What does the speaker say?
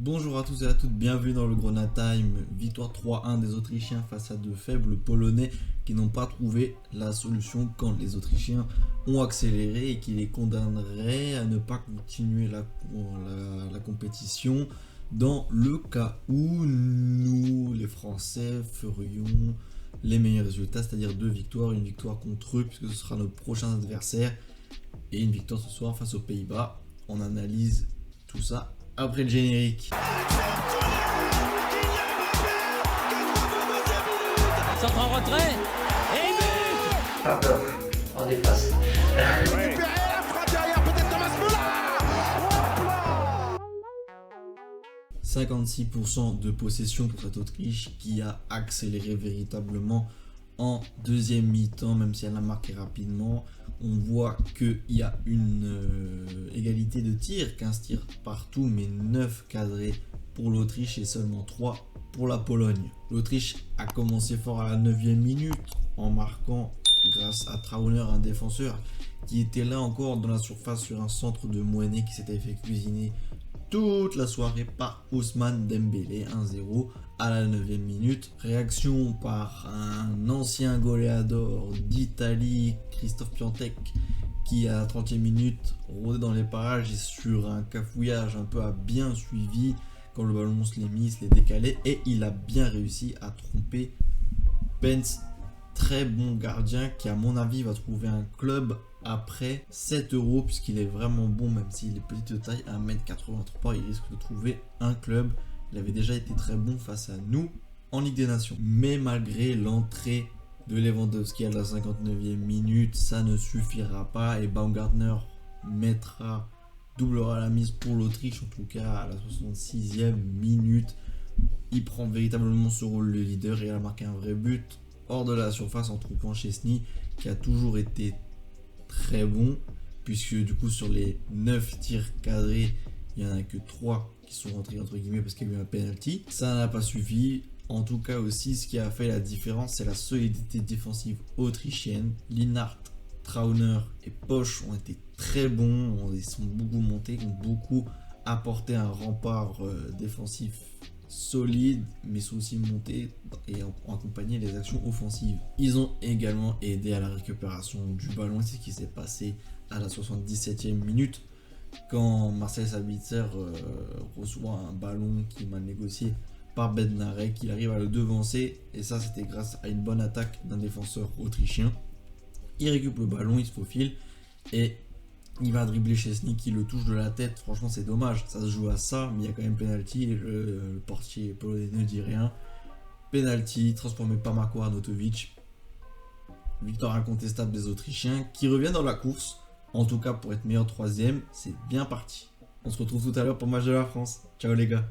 Bonjour à tous et à toutes, bienvenue dans le Grenade Time. Victoire 3-1 des Autrichiens face à de faibles Polonais qui n'ont pas trouvé la solution quand les Autrichiens ont accéléré et qui les condamnerait à ne pas continuer la compétition dans le cas où nous, les Français, ferions les meilleurs résultats, c'est-à-dire 2 victoires, une victoire contre eux puisque ce sera nos prochains adversaires et une victoire ce soir face aux Pays-Bas. On analyse tout ça après le générique. Centre en retrait et but. Pas peur, on dépasse. La frappe derrière, peut-être Thomas Müller. 56% de possession pour cette Autriche qui a accéléré véritablement en deuxième mi-temps, même si elle a marqué rapidement. On voit qu'il y a une égalité de tirs, 15 tirs partout, mais 9 cadrés pour l'Autriche et seulement 3 pour la Pologne. L'Autriche a commencé fort à la 9e minute en marquant grâce à Trauner, un défenseur qui était là encore dans la surface sur un centre de Mouenet qui s'était fait cuisiner toute la soirée par Ousmane Dembélé, 1-0 à la 9e minute. Réaction par un ancien goleador d'Italie, Christophe Piatek, qui à la 30e minute rôdait dans les parages et sur un cafouillage un peu a bien suivi quand le ballon se l'est mis, se l'est décalé et il a bien réussi à tromper Pence, très bon gardien qui à mon avis va trouver un club après 7 € puisqu'il est vraiment bon, même s'il est petit de taille, 1m83, il risque de trouver un club. Il avait déjà été très bon face à nous en Ligue des Nations. Mais malgré l'entrée de Lewandowski à la 59e minute, ça ne suffira pas et Baumgartner doublera la mise pour l'Autriche, en tout cas à la 66e minute. Il prend véritablement ce rôle de leader et il a marqué un vrai but hors de la surface en trouvant Szczęsny qui a toujours été très bon, puisque du coup sur les 9 tirs cadrés, il n'y en a que 3 qui sont rentrés entre guillemets parce qu'il y a eu un penalty. Ça n'a pas suffi. En tout cas aussi, ce qui a fait la différence, c'est la solidité défensive autrichienne. Lienhart, Trauner et Posch ont été très bons, ils sont beaucoup montés, ont beaucoup apporté un rempart défensif solide, mais sont aussi montés et ont accompagné les actions offensives. Ils ont également aidé à la récupération du ballon, c'est ce qui s'est passé à la 77e minute quand Marcel Sabitzer reçoit un ballon qui est mal négocié par Bednarek, il arrive à le devancer et ça c'était grâce à une bonne attaque d'un défenseur autrichien. Il récupère le ballon, il se faufile et il va dribbler Szczęsny qui le touche de la tête. Franchement c'est dommage, ça se joue à ça, mais il y a quand même penalty et le portier polonais ne dit rien. Penalty transformé par Marko Arnautovic. Victoire incontestable des Autrichiens qui reviennent dans la course. En tout cas pour être meilleur troisième, c'est bien parti. On se retrouve tout à l'heure pour le match de la France. Ciao les gars.